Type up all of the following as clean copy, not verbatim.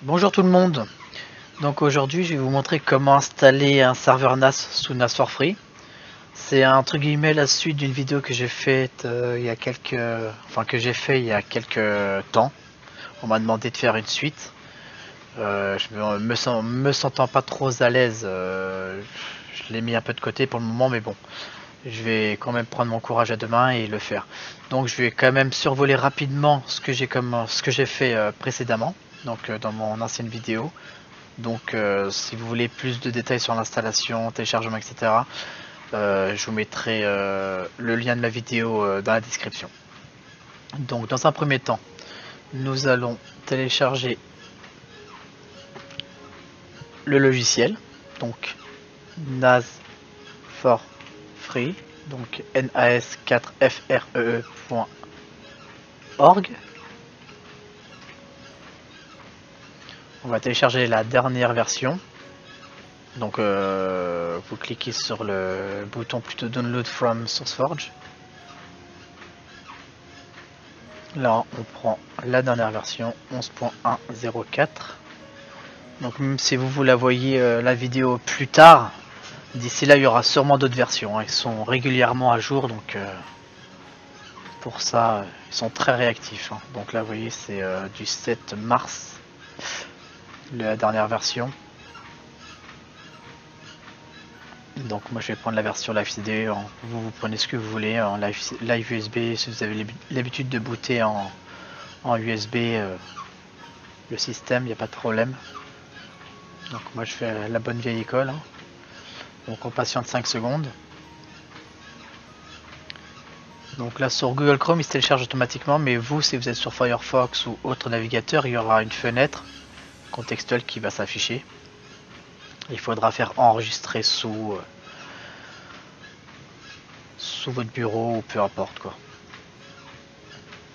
Bonjour tout le monde. Donc aujourd'hui je vais vous montrer comment installer un serveur NAS sous NAS for Free. C'est entre guillemets la suite d'une vidéo que j'ai faite il y a quelques temps. On m'a demandé de faire une suite. Je me sentant pas trop à l'aise, je l'ai mis un peu de côté pour le moment, mais bon, je vais quand même prendre mon courage à deux mains et le faire. Donc je vais quand même survoler rapidement ce que j'ai fait précédemment, donc dans mon ancienne vidéo. Donc si vous voulez plus de détails sur l'installation, téléchargement, etc., je vous mettrai le lien de ma vidéo dans la description. Donc dans un premier temps, nous allons télécharger le logiciel, donc NAS for Free, donc nas4free.org. On va télécharger la dernière version. Donc vous cliquez sur le bouton plutôt Download from SourceForge. Là on prend la dernière version 11.1.04. Donc même si vous la voyez la vidéo plus tard, d'ici là il y aura sûrement d'autres versions, hein. Ils sont régulièrement à jour, donc pour ça ils sont très réactifs, hein. Donc là vous voyez c'est du 7 mars, la dernière version. Donc moi je vais prendre la version Live CD, vous prenez ce que vous voulez, en live USB, si vous avez l'habitude de booter en USB le système, il n'y a pas de problème. Donc moi je fais la bonne vieille école, hein. Donc on patiente 5 secondes. Donc là sur Google Chrome il se télécharge automatiquement, mais vous si vous êtes sur Firefox ou autre navigateur, il y aura une fenêtre contextuelle qui va s'afficher. Il faudra faire enregistrer sous votre bureau ou peu importe quoi.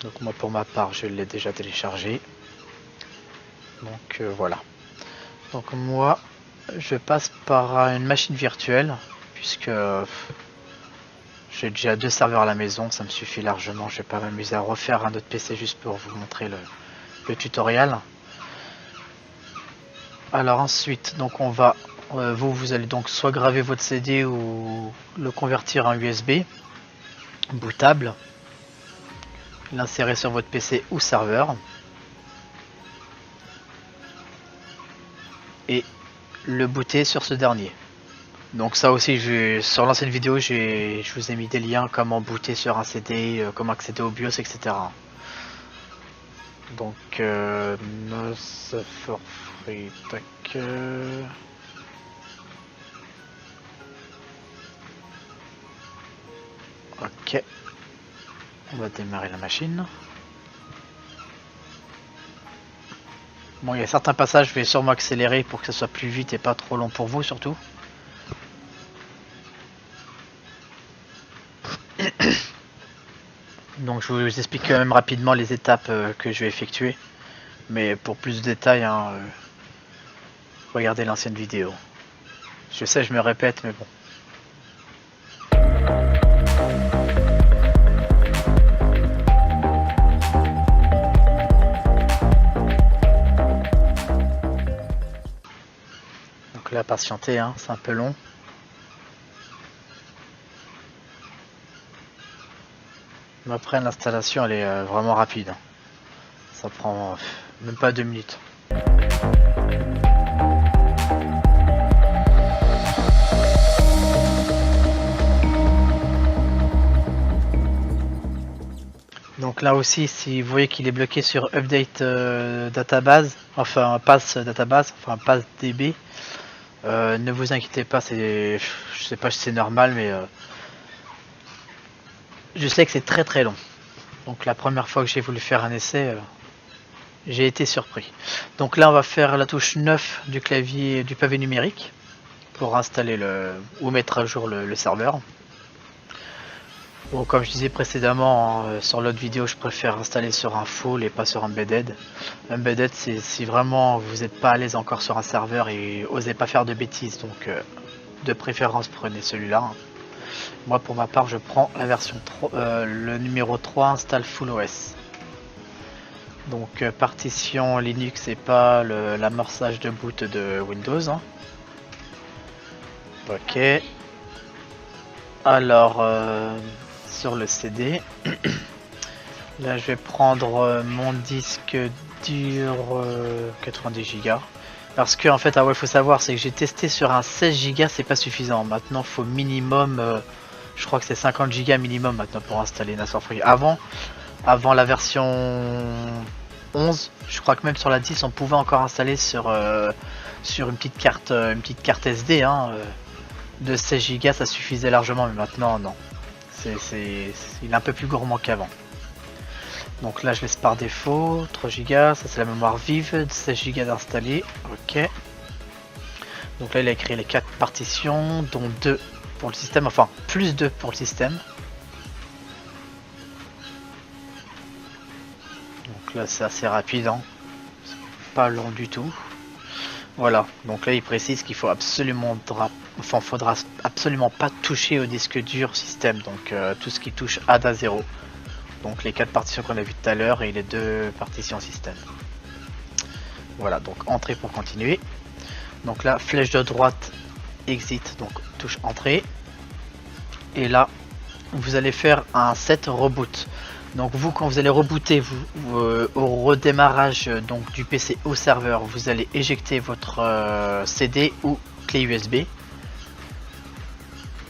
Donc moi pour ma part je l'ai déjà téléchargé. Donc voilà. Donc moi je passe par une machine virtuelle puisque j'ai déjà 2 serveurs à la maison, ça me suffit largement. Je vais pas m'amuser à refaire un autre PC juste pour vous montrer le tutoriel. Alors ensuite donc on va vous allez donc soit graver votre CD ou le convertir en USB bootable, l'insérer sur votre PC ou serveur et le booter sur ce dernier. Donc ça aussi sur l'ancienne vidéo je vous ai mis des liens comment booter sur un CD, comment accéder au BIOS, etc. Donc NAS for Free, tac. Ok, on va démarrer la machine. Bon, il y a certains passages, je vais sûrement accélérer pour que ça soit plus vite et pas trop long pour vous surtout. Donc je vous explique quand même rapidement les étapes que je vais effectuer. Mais pour plus de détails, hein, regardez l'ancienne vidéo. Je sais, je me répète, mais bon. Donc là, patientez, hein, c'est un peu long. Mais après, l'installation, elle est vraiment rapide. Ça prend même pas 2 minutes. Donc là aussi, si vous voyez qu'il est bloqué sur Update Database, enfin Pass Database, enfin Pass DB, ne vous inquiétez pas, je sais pas si c'est normal, mais je sais que c'est très très long. Donc la première fois que j'ai voulu faire un essai, j'ai été surpris. Donc là on va faire la touche 9 du clavier du pavé numérique pour installer ou mettre à jour le serveur. Bon, comme je disais précédemment sur l'autre vidéo, je préfère installer sur un full et pas sur un embedded. Embedded, c'est si vraiment vous n'êtes pas à l'aise encore sur un serveur et osez pas faire de bêtises, donc de préférence prenez celui-là. Moi pour ma part je prends la version 3, le numéro 3 installe full OS. Donc partition Linux et pas l'amorçage de boot de Windows. Hein. Ok. Alors sur le CD, là je vais prendre mon disque dur 90 Go. Parce que en fait, ah ouais, faut savoir, c'est que j'ai testé sur un 16 Go, c'est pas suffisant. Maintenant, faut minimum, je crois que c'est 50 Go minimum maintenant pour installer Nassau Free. Avant la version 11, je crois que même sur la 10, on pouvait encore installer sur une petite carte SD hein, de 16 Go, ça suffisait largement, mais maintenant non. Il est un peu plus gourmand qu'avant. Donc là je laisse par défaut 3 Go, ça c'est la mémoire vive de 16 Go d'installer. Ok. Donc là il a créé les 4 partitions, dont 2 pour le système, enfin plus 2 pour le système. Donc là c'est assez rapide, hein. Pas long du tout. Voilà, donc là il précise qu'il faut absolument faudra absolument pas toucher au disque dur système, donc tout ce qui touche ADA 0. Donc les 4 partitions qu'on a vu tout à l'heure et les 2 partitions système. Voilà, donc entrée pour continuer. Donc là, flèche de droite, exit, donc touche entrée. Et là, vous allez faire un set reboot. Donc vous, quand vous allez rebooter au redémarrage donc, du PC au serveur, vous allez éjecter votre CD ou clé USB.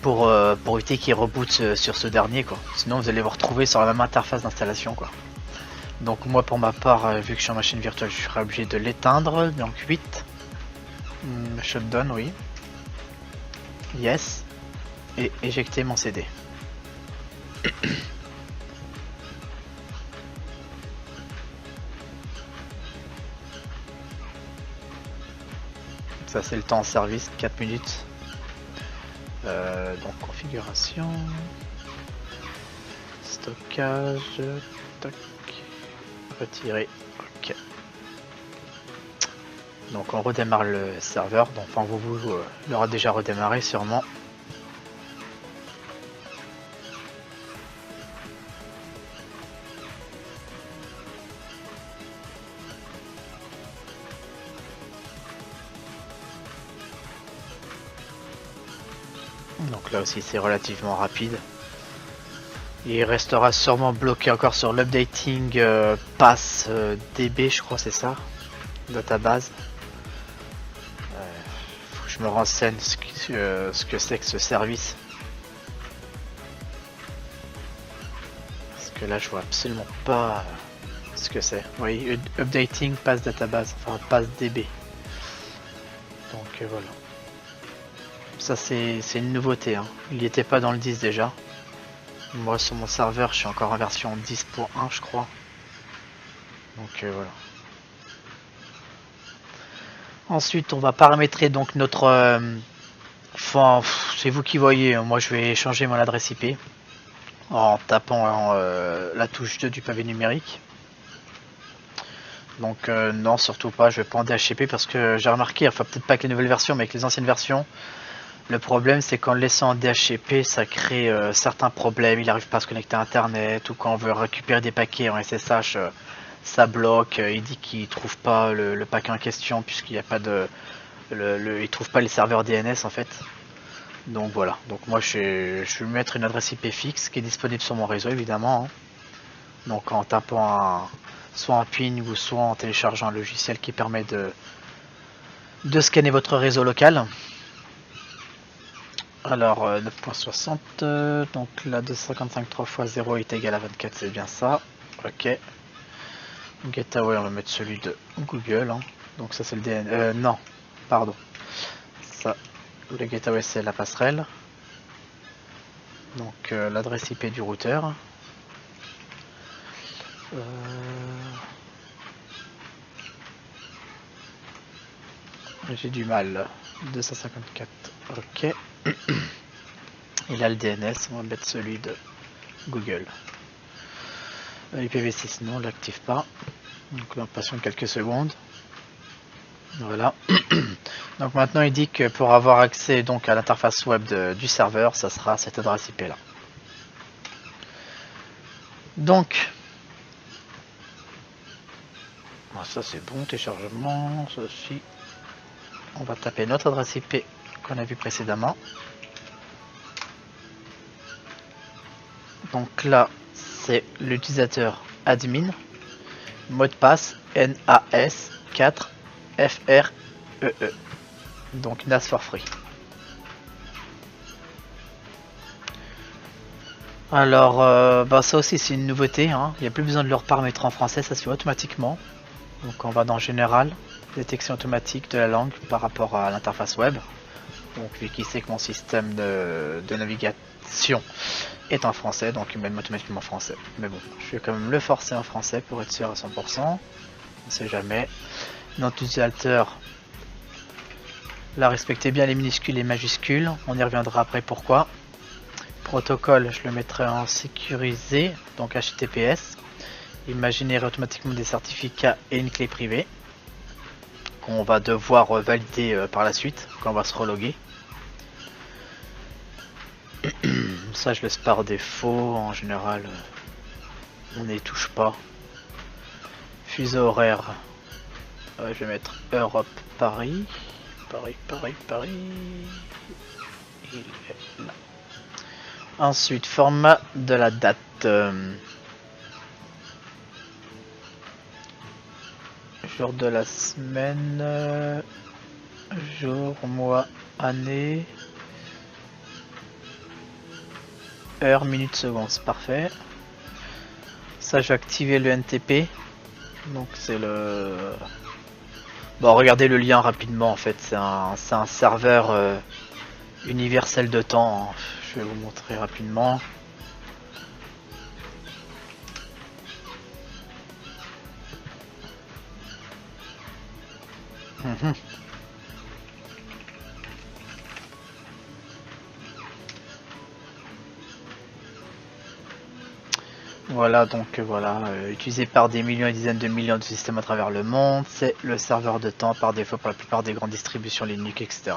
Pour éviter qu'il reboot sur ce dernier quoi. Sinon vous allez vous retrouver sur la même interface d'installation quoi. Donc moi pour ma part vu que je suis en machine virtuelle je serai obligé de l'éteindre. Donc 8 shutdown oui. Yes. Et éjecter mon CD. Ça c'est le temps en service, 4 minutes. Donc configuration, stockage, tac, retirer, ok. Donc on redémarre le serveur, donc enfin vous l'aura déjà redémarré sûrement. Donc là aussi c'est relativement rapide. Il restera sûrement bloqué encore sur l'updating pass DB, je crois c'est ça, database. Faut que je me renseigne ce que c'est que ce service. Parce que là je vois absolument pas ce que c'est. Oui, updating pass database, enfin pass DB. Donc voilà. Ça c'est une nouveauté, hein. Il n'y était pas dans le 10 déjà. Moi sur mon serveur je suis encore en version 10.1 je crois. Donc voilà. Ensuite on va paramétrer donc notre... Enfin c'est vous qui voyez, moi je vais changer mon adresse IP. En tapant la touche 2 du pavé numérique. Donc non surtout pas, je vais pas en DHCP parce que j'ai remarqué, enfin peut-être pas avec les nouvelles versions mais avec les anciennes versions. Le problème c'est qu'en le laissant en DHCP ça crée certains problèmes, il n'arrive pas à se connecter à internet ou quand on veut récupérer des paquets en SSH ça bloque, il dit qu'il trouve pas le paquet en question puisqu'il n'y a pas de... il trouve pas les serveurs DNS en fait. Donc voilà, donc moi je vais mettre une adresse IP fixe qui est disponible sur mon réseau évidemment. Hein. Donc en tapant soit un PIN ou soit en téléchargeant un logiciel qui permet de scanner votre réseau local. Alors 9.60, donc là 255 3 x 0 est égal à 24, c'est bien ça. Ok. Gateway, on va mettre celui de Google. Hein. Donc ça c'est le DN. Non, pardon. Ça, le gateway c'est la passerelle. Donc l'adresse IP du routeur. J'ai du mal. 254. Ok. Et là le DNS, on va mettre celui de Google. IPv6 non, on l'active pas. Donc là on patiente quelques secondes. Voilà. Donc maintenant il dit que pour avoir accès donc à l'interface web du serveur, ça sera cette adresse IP là. Donc Ah, ça c'est bon, téléchargement, ça aussi. On va taper notre adresse IP qu'on a vu précédemment. Donc là, c'est l'utilisateur admin, mot de passe NAS4FREE, donc NAS for free. Alors, bah ça aussi c'est une nouveauté, hein. Il n'y a plus besoin de le reparamétrer en français, ça se fait automatiquement. Donc on va dans Général, détection automatique de la langue par rapport à l'interface web. Donc vu qu'il sait que mon système de navigation est en français, donc il met automatiquement en français. Mais bon, je vais quand même le forcer en français pour être sûr à 100%. On sait jamais. Notre utilisateur, là respectez bien les minuscules et majuscules, on y reviendra après pourquoi. Protocole, je le mettrai en sécurisé, donc HTTPS. Il génère automatiquement des certificats et une clé privée qu'on va devoir valider par la suite quand on va se reloguer. Ça je laisse par défaut, en général on n'y touche pas. Fuseau horaire, je vais mettre Europe Paris. Paris. Il est là. Ensuite, format de la date. Jour de la semaine, jour, mois, année, heure, minute, seconde, c'est parfait. Ça, j'ai activé le NTP. Donc c'est le... Bon, regardez le lien rapidement en fait. C'est un serveur universel de temps. Je vais vous montrer rapidement. Voilà, donc voilà, utilisé par des millions et dizaines de millions de systèmes à travers le monde, c'est le serveur de temps par défaut pour la plupart des grandes distributions Linux, etc.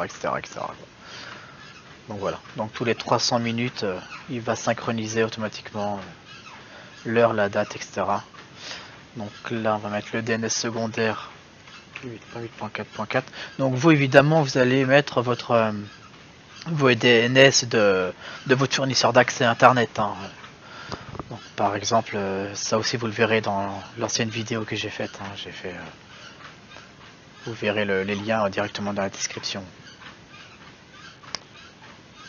Donc voilà, donc tous les 300 minutes, il va synchroniser automatiquement l'heure, la date, etc. Donc là, on va mettre le DNS secondaire 8.8.4.4. Donc vous, évidemment, vous allez mettre votre vos DNS de votre fournisseur d'accès Internet. Hein. Donc, par exemple, ça aussi vous le verrez dans l'ancienne vidéo que j'ai faite. Hein. Vous verrez les liens directement dans la description.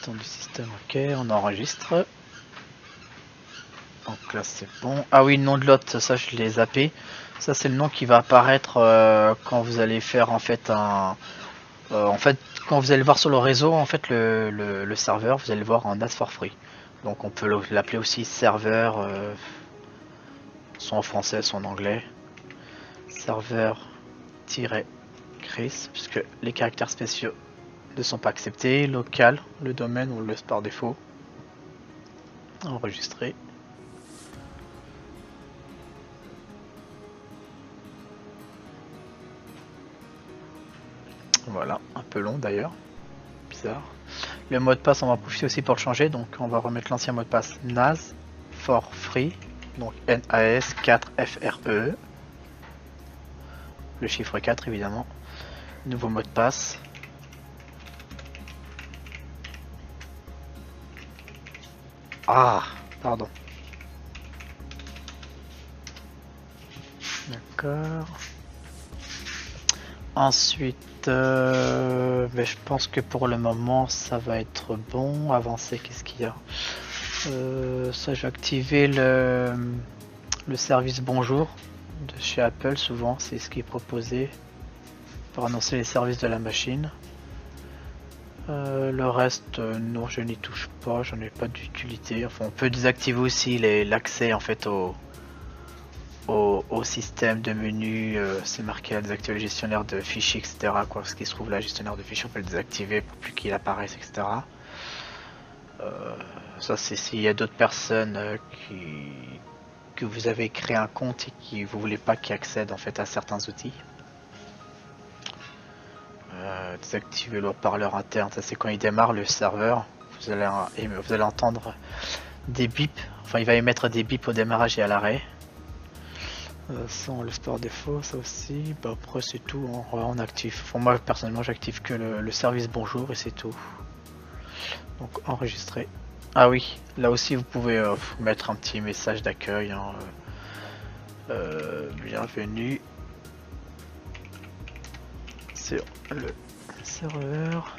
Temps du système, ok, on enregistre. Donc là c'est bon. Ah oui, le nom de l'autre, ça je l'ai zappé. Ça c'est le nom qui va apparaître quand vous allez faire en fait quand vous allez voir sur le réseau en fait le serveur, vous allez voir en NAS for free. Donc on peut l'appeler aussi serveur, soit en français, soit en anglais. Serveur-Chris, puisque les caractères spéciaux ne sont pas acceptés. Local, le domaine, on le laisse par défaut. Enregistrer. Voilà, un peu long d'ailleurs. Bizarre. Le mot de passe, on va en profiter aussi pour le changer. Donc on va remettre l'ancien mot de passe NAS for free. Donc NAS 4FRE. Le chiffre 4 évidemment. Nouveau mot de passe. Ah, pardon. D'accord. Ensuite, mais je pense que pour le moment ça va être bon. Avancer, qu'est-ce qu'il y a? Ça, j'ai activé le service bonjour de chez Apple. Souvent, c'est ce qui est proposé pour annoncer les services de la machine. Le reste, non, je n'y touche pas, j'en ai pas d'utilité. Enfin, on peut désactiver aussi l'accès en fait au système de menu. C'est marqué à désactiver le gestionnaire de fichiers, etc. Quoi, ce qui se trouve là, gestionnaire de fichiers, on peut le désactiver pour plus qu'il apparaisse, etc. Ça, c'est s'il y a d'autres personnes que vous avez créé un compte et qui vous voulez pas qu'ils accèdent en fait à certains outils. Désactiver le haut-parleur interne, ça c'est quand il démarre le serveur, vous allez entendre des bips, enfin il va émettre des bips au démarrage et à l'arrêt. Sans le store défaut, ça aussi. Bah après c'est tout, on active. Enfin, moi personnellement j'active que le service bonjour et c'est tout. Donc enregistrer. Ah oui, là aussi vous pouvez mettre un petit message d'accueil. Hein, bienvenue sur le serveur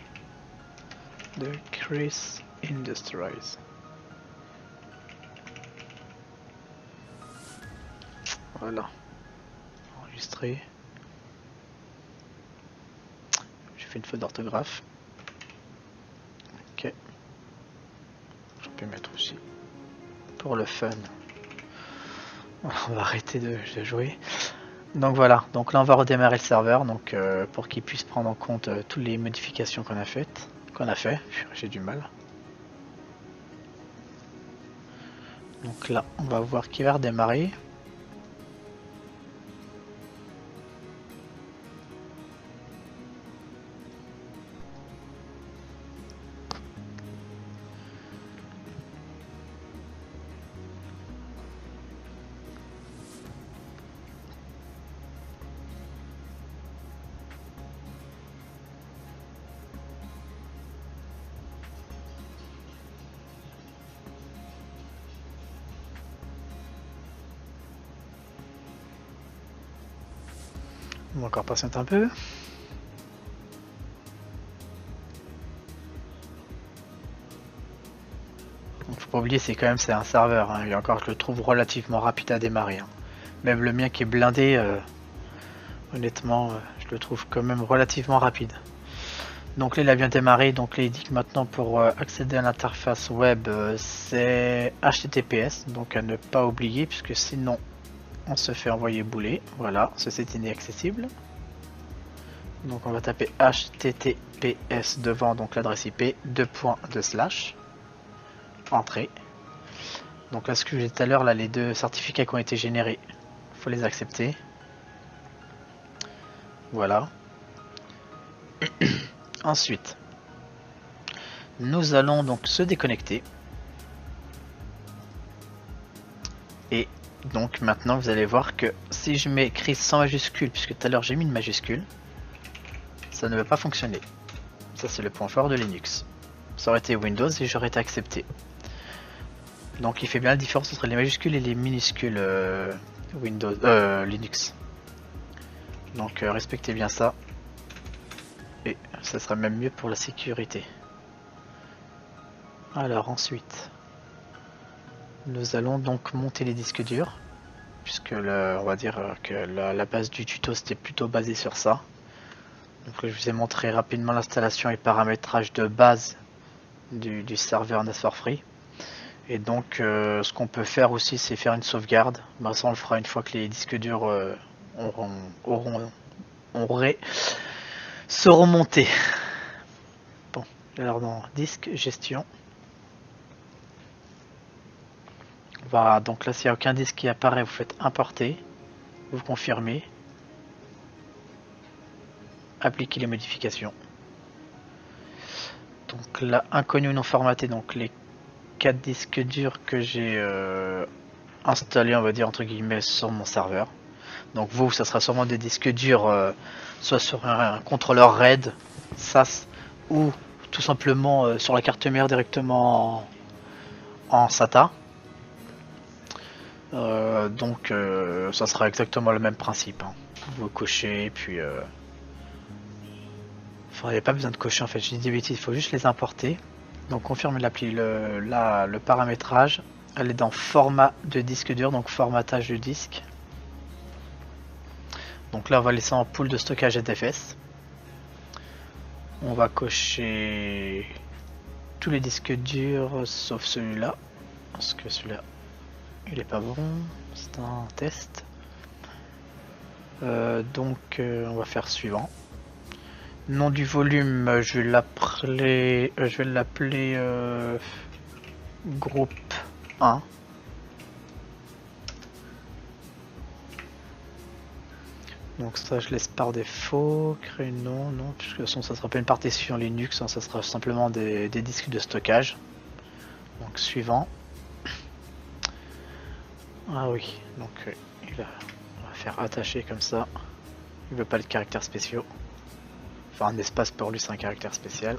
de Chris Industries. Voilà. Enregistrer. J'ai fait une faute d'orthographe. Ok. Je peux mettre aussi. Pour le fun. On va arrêter de jouer. Donc voilà. Donc là on va redémarrer le serveur. Donc pour qu'il puisse prendre en compte toutes les modifications qu'on a faites. J'ai du mal. Donc là on va voir qu'il va redémarrer. On va encore patienter un peu. Donc faut pas oublier, c'est quand même un serveur. Hein. Et encore, je le trouve relativement rapide à démarrer. Hein. Même le mien qui est blindé, honnêtement, je le trouve quand même relativement rapide. Donc là, il a bien démarré. Donc là, il dit que maintenant pour accéder à l'interface web, c'est HTTPS. Donc à ne pas oublier, puisque sinon on se fait envoyer bouler. Voilà, ce site est inaccessible. Donc on va taper HTTPS devant donc l'adresse IP, entrée. Donc là, ce que je disais tout à l'heure, là, les deux certificats qui ont été générés, il faut les accepter. Voilà. Ensuite, nous allons donc se déconnecter. Et donc maintenant, vous allez voir que si je mets Chris sans majuscule, puisque tout à l'heure j'ai mis une majuscule, ça ne va pas fonctionner. Ça, c'est le point fort de Linux. Ça aurait été Windows et j'aurais été accepté. Donc il fait bien la différence entre les majuscules et les minuscules Linux. Donc respectez bien ça. Et ça sera même mieux pour la sécurité. Alors ensuite, nous allons donc monter les disques durs. Puisque on va dire que la base du tuto c'était plutôt basé sur ça. Donc je vous ai montré rapidement l'installation et paramétrage de base du serveur NAS4Free. Et donc ce qu'on peut faire aussi, c'est faire une sauvegarde. Ben, ça on le fera une fois que les disques durs seront montés. Bon, alors dans disque gestion. Voilà, donc là s'il n'y a aucun disque qui apparaît, vous faites importer, vous confirmez, appliquez les modifications. Donc là, inconnu ou non formaté, donc les 4 disques durs que j'ai installés, on va dire entre guillemets, sur mon serveur. Donc vous, ça sera sûrement des disques durs, soit sur un contrôleur RAID, SAS, ou tout simplement sur la carte mère directement en SATA. Donc ça sera exactement le même principe. Hein. Vous cochez, puis... Enfin, il n'y a pas besoin de cocher en fait, je dis des bêtises, il faut juste les importer. Donc confirmer l'appli, le paramétrage, elle est dans format de disque dur, donc formatage de disque. Donc là on va laisser en pool de stockage ZFS. On va cocher tous les disques durs sauf celui-là, parce que celui-là il est pas bon, c'est un test. Donc on va faire suivant. Nom du volume, je vais l'appeler groupe 1. Donc ça je laisse par défaut, créer non, puisque de toute façon ça sera pas une partition Linux, hein, ça sera simplement des disques de stockage. Donc suivant. Ah oui, donc on va faire attacher comme ça. Il veut pas de caractères spéciaux. Enfin, un espace pour lui, c'est un caractère spécial.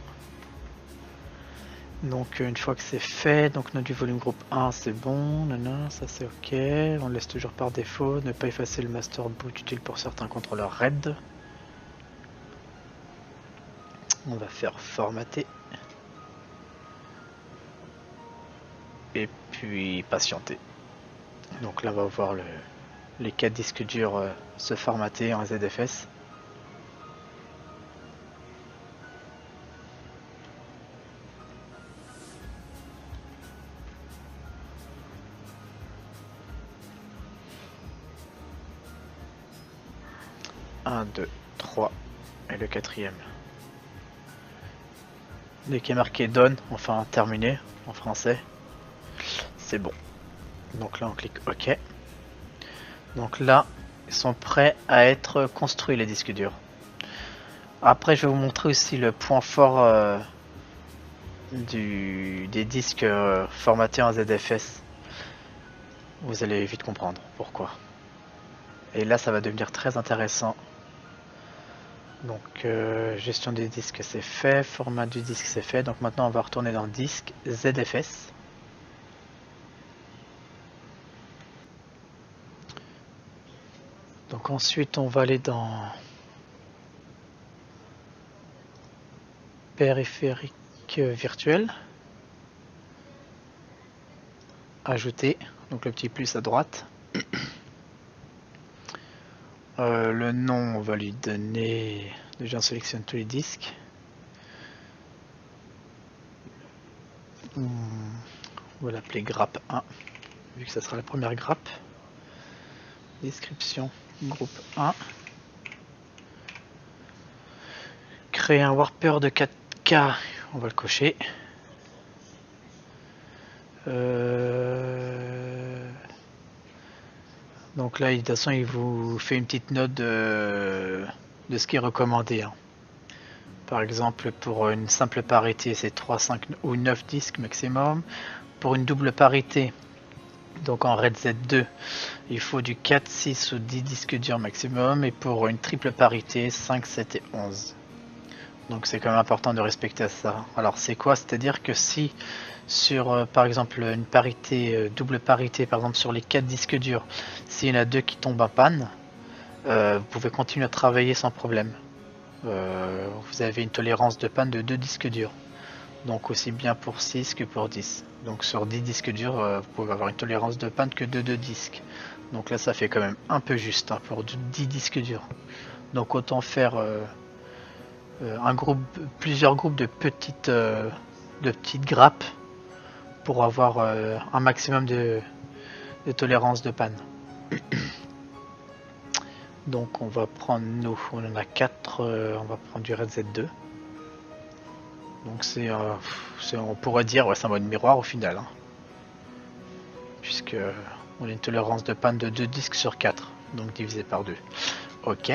Donc une fois que c'est fait, donc note du volume groupe 1 c'est bon, non, ça c'est ok, on laisse toujours par défaut, ne pas effacer le master boot utile pour certains contrôleurs RAID. On va faire formater. Et puis patienter. Donc là on va voir les 4 disques durs se formater en ZFS. Un, 2, 3 et le quatrième. Dès qu'il est marqué done, enfin terminé en français, c'est bon. Donc là on clique OK. Donc là ils sont prêts à être construits les disques durs. Après je vais vous montrer aussi le point fort des disques formatés en ZFS. Vous allez vite comprendre pourquoi. Et là ça va devenir très intéressant. Donc gestion des disques c'est fait, format du disque c'est fait, donc maintenant on va retourner dans disque ZFS. Donc ensuite on va aller dans périphérique virtuel, ajouter, donc le petit plus à droite. Le nom on va lui donner, déjà on sélectionne tous les disques. On va l'appeler grappe 1, vu que ça sera la première grappe. Description, groupe 1. Créer un warper de 4K, on va le cocher. Donc là, de toute façon, il vous fait une petite note de ce qui est recommandé. Hein. Par exemple, pour une simple parité, c'est 3, 5 ou 9 disques maximum. Pour une double parité, donc en RAID Z2, il faut du 4, 6 ou 10 disques durs maximum. Et pour une triple parité, 5, 7 et 11. Donc c'est quand même important de respecter ça. Alors c'est quoi? C'est-à-dire que si sur par exemple une parité, double parité, par exemple sur les 4 disques durs, s'il y en a 2 qui tombent en panne, vous pouvez continuer à travailler sans problème. Vous avez une tolérance de panne de 2 disques durs. Donc aussi bien pour 6 que pour 10. Donc sur 10 disques durs, vous pouvez avoir une tolérance de panne que de 2 disques. Donc là ça fait quand même un peu juste hein, pour 10 disques durs. Donc autant faire plusieurs groupes de petites grappes pour avoir un maximum de tolérance de panne. Donc on va prendre on en a 4, on va prendre du RAID Z2. Donc on pourrait dire c'est un mode miroir au final, hein, puisque on a une tolérance de panne de 2 disques sur 4, donc divisé par 2. Ok,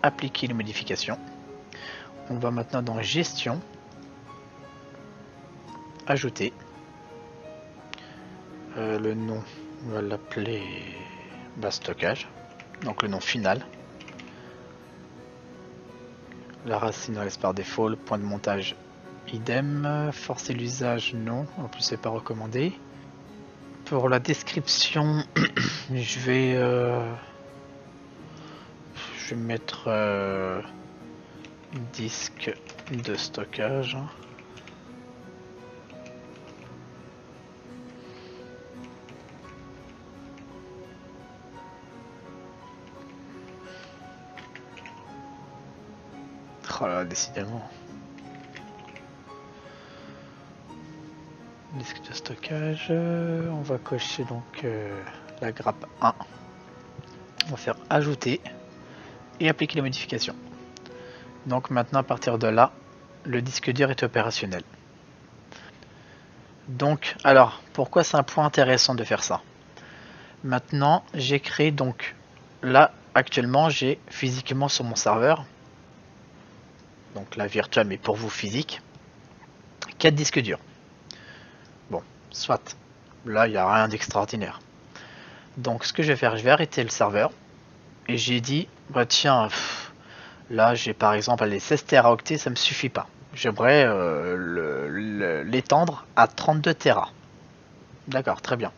appliquer les modifications. On va maintenant dans gestion, ajouter. Le nom, on va l'appeler stockage, donc le nom final. La racine on laisse par défaut, le point de montage idem, forcer l'usage non, en plus c'est pas recommandé. Pour la description, je vais mettre disque de stockage. Oh là, décidément. Disque de stockage, on va cocher donc la grappe 1. On va faire ajouter et appliquer les modifications. Donc maintenant à partir de là, le disque dur est opérationnel. Donc alors, pourquoi c'est un point intéressant de faire ça? Maintenant j'ai créé donc, là actuellement j'ai physiquement sur mon serveur, donc la virtuelle mais pour vous physique, 4 disques durs. Bon, soit, là il n'y a rien d'extraordinaire. Donc ce que je vais faire, je vais arrêter le serveur. Et j'ai dit, bah tiens, là j'ai par exemple les 16 teraoctets, ça me suffit pas. J'aimerais l'étendre à 32 Tera. D'accord, très bien.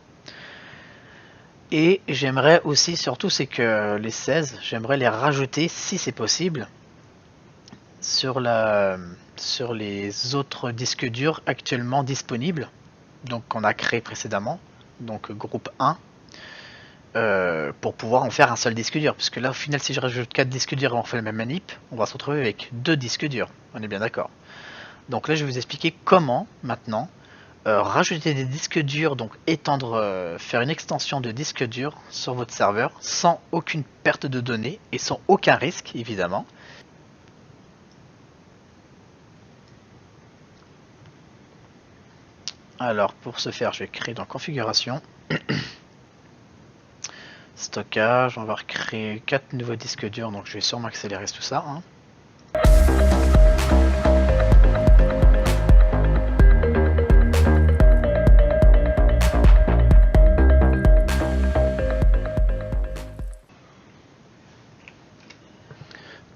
Et j'aimerais aussi, surtout, c'est que les 16, j'aimerais les rajouter, si c'est possible, sur les autres disques durs actuellement disponibles, donc qu'on a créé précédemment, donc groupe 1, pour pouvoir en faire un seul disque dur. Parce que là, au final, si je rajoute 4 disques durs et on fait la même manip, on va se retrouver avec 2 disques durs. On est bien d'accord. Donc là, je vais vous expliquer comment, maintenant, rajouter des disques durs, donc étendre, faire une extension de disque dur sur votre serveur sans aucune perte de données et sans aucun risque, évidemment. Alors pour ce faire, je vais créer dans configuration, stockage, on va recréer 4 nouveaux disques durs, donc je vais sûrement accélérer tout ça. Hein.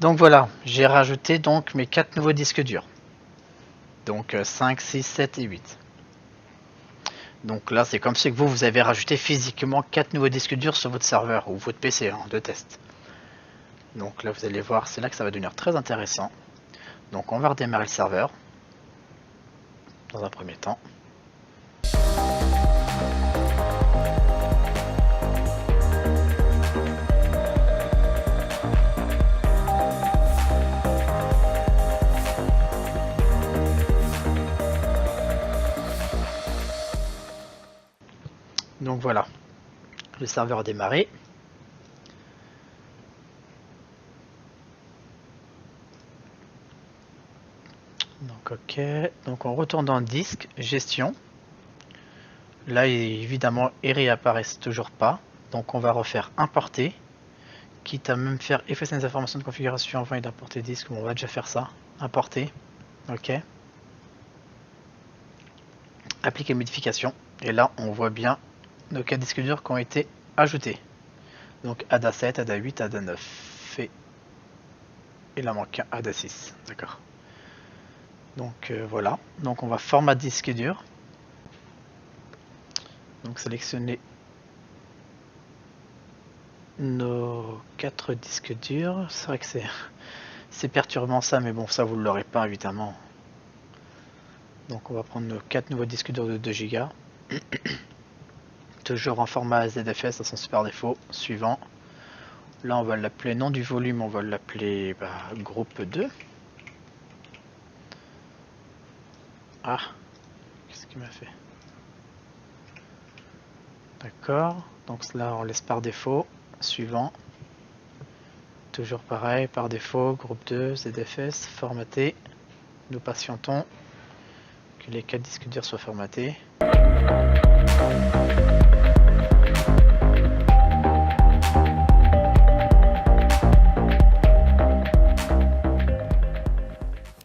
Donc voilà, j'ai rajouté donc mes 4 nouveaux disques durs. Donc 5, 6, 7 et 8. Donc là, c'est comme si vous avez rajouté physiquement 4 nouveaux disques durs sur votre serveur ou votre PC hein, de test. Donc là, vous allez voir, c'est là que ça va devenir très intéressant. Donc on va redémarrer le serveur dans un premier temps. Donc voilà, le serveur a démarré. Donc ok, donc on retourne dans le disque, gestion. Là évidemment il réapparaît toujours pas. Donc on va refaire importer. Quitte à même faire effacer les informations de configuration avant d'importer disque, on va déjà faire ça. Importer, ok. Appliquer modification. Et là on voit bien nos 4 disques durs qui ont été ajoutés. Donc ADA 7, ADA 8, ADA 9 et il en manque un ADA 6. D'accord. Donc voilà. Donc on va format disque dur. Donc sélectionner nos 4 disques durs. C'est vrai que c'est perturbant ça, mais bon, ça vous ne l'aurez pas évidemment. Donc on va prendre nos 4 nouveaux disques durs de 2 Go. Toujours en format ZFS à son super défaut. Suivant. Là on va l'appeler nom du volume, on va l'appeler groupe 2. Ah, qu'est-ce qu'il m'a fait? D'accord, donc là on laisse par défaut. Suivant. Toujours pareil, par défaut, groupe 2, ZFS, formaté. Nous patientons que les 4 disques durs soient formatés.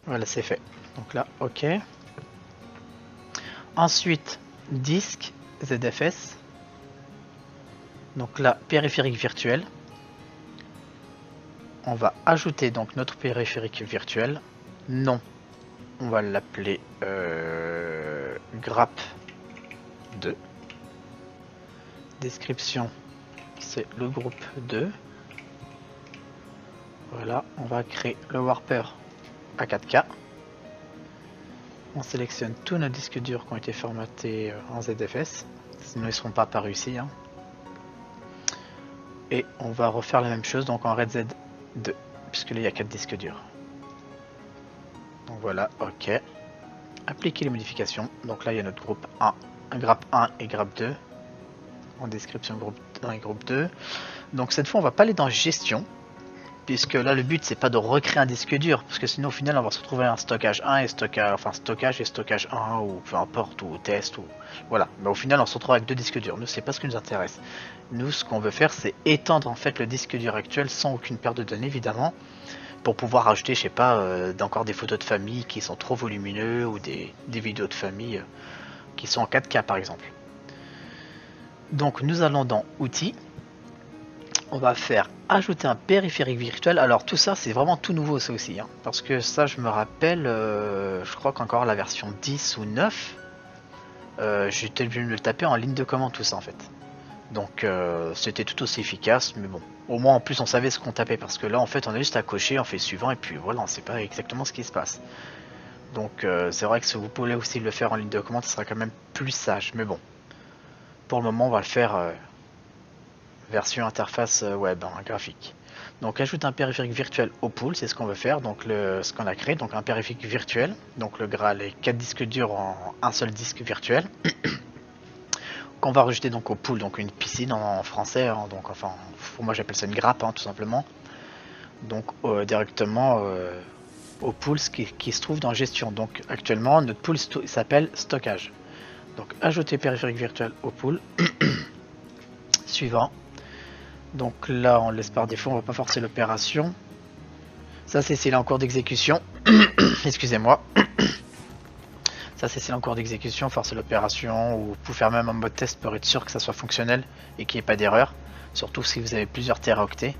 Voilà, c'est fait. Donc là, ok. Ensuite, disque ZFS. Donc là, périphérique virtuel. On va ajouter donc notre périphérique virtuel. Nom, on va l'appeler grap 2. Description, c'est le groupe 2. Voilà, on va créer le warper à 4K. On sélectionne tous nos disques durs qui ont été formatés en ZFS, sinon ils ne seront pas apparus ici. Hein. Et on va refaire la même chose donc en RedZ 2, puisque là il y a 4 disques durs. Donc voilà, ok. Appliquer les modifications. Donc là il y a notre groupe 1, grap 1 et grap 2. En description groupe 1 et groupe 2. Donc cette fois on va pas aller dans gestion, puisque là le but c'est pas de recréer un disque dur, parce que sinon au final on va se retrouver un stockage 1 et stockage 1 ou peu importe, ou test ou voilà. Mais au final on se retrouve avec 2 disques durs. Nous c'est pas ce qui nous intéresse. Nous ce qu'on veut faire c'est étendre en fait le disque dur actuel sans aucune perte de données évidemment, pour pouvoir ajouter je sais pas encore des photos de famille qui sont trop volumineux ou des vidéos de famille qui sont en 4K par exemple. Donc nous allons dans outils, on va faire ajouter un périphérique virtuel. Alors tout ça c'est vraiment tout nouveau ça aussi, hein, parce que ça je me rappelle, je crois qu'encore la version 10 ou 9, j'étais venu me le taper en ligne de commande tout ça en fait. Donc c'était tout aussi efficace, mais bon, au moins en plus on savait ce qu'on tapait, parce que là en fait on a juste à cocher, on fait suivant et puis voilà, on sait pas exactement ce qui se passe. Donc c'est vrai que si vous pouvez aussi le faire en ligne de commande, ce sera quand même plus sage, mais bon, pour le moment on va le faire version interface web, hein, graphique. Donc ajoute un périphérique virtuel au pool, c'est ce qu'on veut faire, donc ce qu'on a créé, donc un périphérique virtuel, donc les 4 disques durs en un seul disque virtuel, qu'on va rajouter donc au pool, donc une piscine en français, hein, donc enfin pour moi j'appelle ça une grappe, hein, tout simplement, donc directement au pool qui se trouve dans gestion. Donc actuellement notre pool s'appelle stockage. Donc ajouter périphérique virtuel au pool. Suivant. Donc là on laisse par défaut, on va pas forcer l'opération. Ça c'est s'il est en cours d'exécution. Excusez-moi. Ça c'est s'il est en cours d'exécution, forcer l'opération, ou vous pouvez faire même un mode test pour être sûr que ça soit fonctionnel et qu'il n'y ait pas d'erreur. Surtout si vous avez plusieurs téraoctets.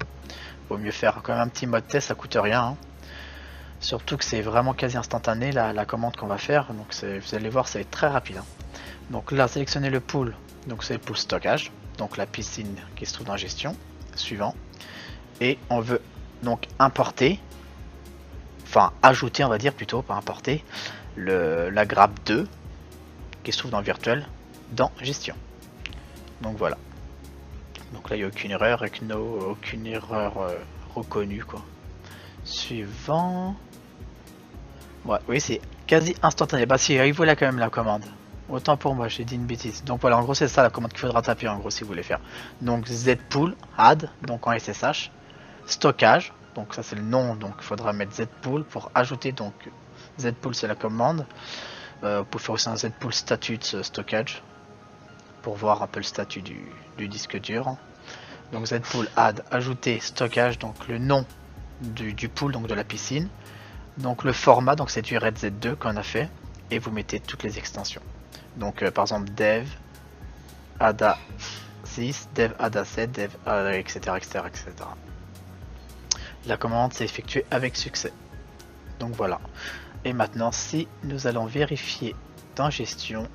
Vaut mieux faire quand même un petit mode test, ça coûte rien, hein. Surtout que c'est vraiment quasi instantané la commande qu'on va faire, donc vous allez voir, ça va être très rapide, hein. Donc là, sélectionnez le pool, donc c'est le pool stockage, donc la piscine qui se trouve dans gestion. Suivant. Et on veut donc importer, enfin ajouter, on va dire plutôt, pas importer, la grappe 2 qui se trouve dans virtuel dans gestion. Donc voilà. Donc là, il n'y a aucune erreur, aucune erreur reconnue, quoi. Suivant. Ouais, oui, c'est quasi instantané. Bah si, il voilà quand même la commande. Autant pour moi, j'ai dit une bêtise. Donc voilà, en gros c'est ça la commande qu'il faudra taper en gros si vous voulez faire. Donc zpool add, donc en SSH, stockage, donc ça c'est le nom, donc il faudra mettre zpool pour ajouter, donc zpool c'est la commande. Vous pouvez faire aussi un zpool statute stockage pour voir un peu le statut du disque dur. Donc zpool add, ajouter stockage, donc le nom du pool, donc de la piscine. Donc le format, donc c'est du RED Z2 qu'on a fait, et vous mettez toutes les extensions. Donc par exemple dev ada 6, dev ada 7, dev ada, etc., etc., etc. La commande s'est effectuée avec succès. Donc voilà. Et maintenant, si nous allons vérifier dans gestion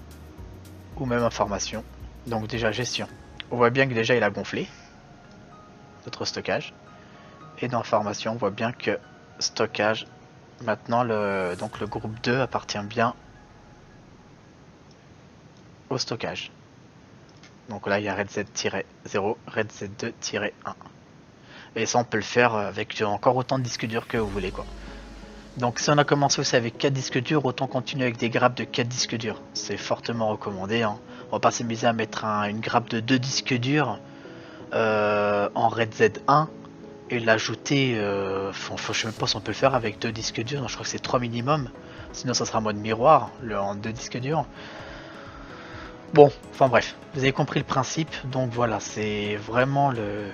ou même information, donc déjà gestion, on voit bien que déjà il a gonflé notre stockage. Et dans information, on voit bien que stockage, maintenant donc le groupe 2 appartient bien au stockage. Donc là il y a redz-0, redz2-1. Et ça on peut le faire avec encore autant de disques durs que vous voulez, quoi. Donc si on a commencé aussi avec 4 disques durs, autant continuer avec des grappes de 4 disques durs. C'est fortement recommandé, hein. On va pas s'amuser à mettre une grappe de 2 disques durs en redz1 et l'ajouter, je sais même pas si on peut le faire avec 2 disques durs, non, je crois que c'est 3 minimum, sinon ça sera en mode miroir, en 2 disques durs. Bon, enfin bref, vous avez compris le principe, donc voilà, c'est vraiment le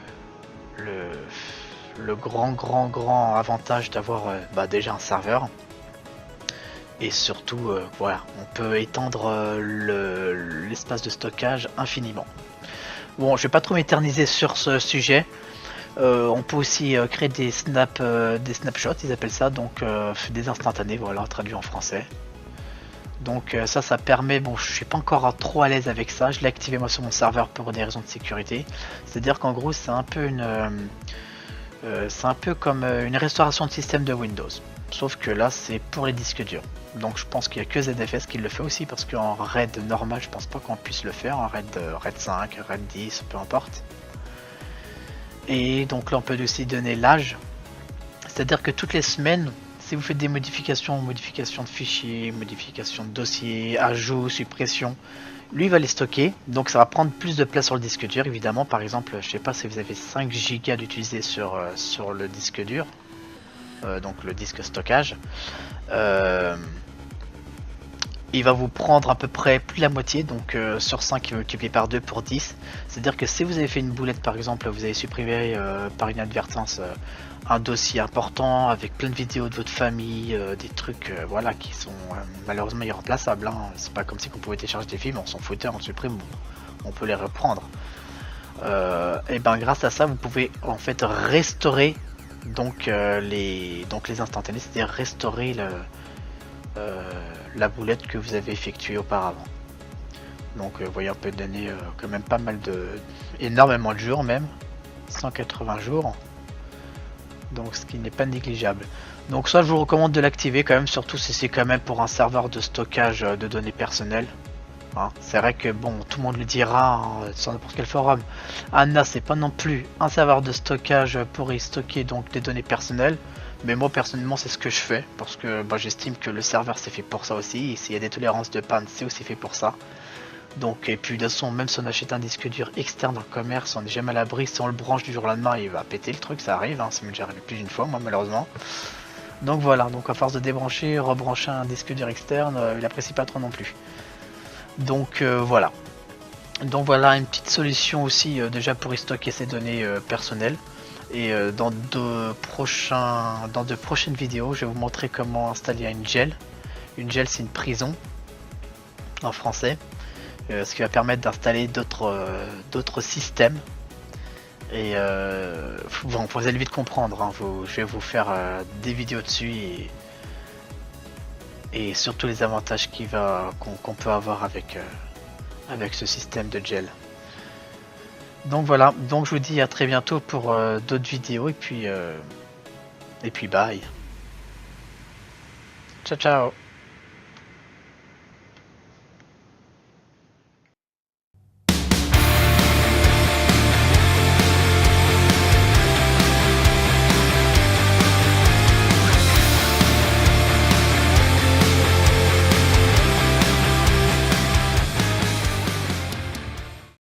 grand avantage d'avoir déjà un serveur. Et surtout, voilà, on peut étendre l'espace de stockage infiniment. Bon, je vais pas trop m'éterniser sur ce sujet. On peut aussi créer des snapshots, ils appellent ça, donc des instantanés, voilà, traduit en français. Donc ça permet, bon je suis pas encore trop à l'aise avec ça, je l'ai activé moi sur mon serveur pour des raisons de sécurité. C'est-à-dire qu'en gros c'est un peu comme une restauration de système de Windows. Sauf que là c'est pour les disques durs. Donc je pense qu'il n'y a que ZFS qui le fait aussi, parce qu'en RAID normal je pense pas qu'on puisse le faire, en RAID 5, RAID 10, peu importe. Et donc là on peut aussi donner l'âge. C'est-à-dire que toutes les semaines, si vous faites des modifications de fichiers, modifications de dossiers, ajouts, suppressions, lui va les stocker, donc ça va prendre plus de place sur le disque dur évidemment. Par exemple, je sais pas si vous avez 5 Go d'utiliser sur le disque dur, donc le disque stockage, il va vous prendre à peu près plus la moitié, donc sur 5 multiplié par 2 pour 10. C'est à dire que si vous avez fait une boulette, par exemple, vous avez supprimé par inadvertance un dossier important avec plein de vidéos de votre famille, des trucs voilà, qui sont malheureusement irremplaçables, hein. C'est pas comme si on pouvait télécharger des films, on s'en foutait, on supprime, on peut les reprendre. Et ben grâce à ça, vous pouvez en fait restaurer donc les instantanés, c'est-à-dire restaurer la boulette que vous avez effectuée auparavant. Donc vous voyez, on peut donner quand même pas mal énormément de jours, même 180 jours, donc ce qui n'est pas négligeable. Donc ça, je vous recommande de l'activer quand même, surtout si c'est quand même pour un serveur de stockage de données personnelles. Hein, c'est vrai que bon, tout le monde le dira hein, sur n'importe quel forum. Anna, c'est pas non plus un serveur de stockage pour y stocker donc des données personnelles. Mais moi personnellement, c'est ce que je fais parce que bah, j'estime que le serveur c'est fait pour ça aussi. Et s'il y a des tolérances de panne, c'est aussi fait pour ça. Donc, et puis de toute façon, même si on achète un disque dur externe dans le commerce, on n'est jamais à l'abri. Si on le branche du jour au lendemain, il va péter le truc, ça arrive. Hein, ça m'est déjà arrivé plus d'une fois, moi malheureusement. Donc voilà, donc à force de débrancher, rebrancher un disque dur externe, il apprécie pas trop non plus. Donc voilà. Donc voilà une petite solution aussi déjà pour y stocker ses données personnelles. Et dans de prochaines vidéos, je vais vous montrer comment installer une gel. Une gel, c'est une prison en français, ce qui va permettre d'installer d'autres systèmes. Et bon, vous allez vite comprendre. Hein, je vais vous faire des vidéos dessus et surtout les avantages qu'on peut avoir avec ce système de gel. Donc voilà, donc je vous dis à très bientôt pour d'autres vidéos et puis bye. Ciao ciao.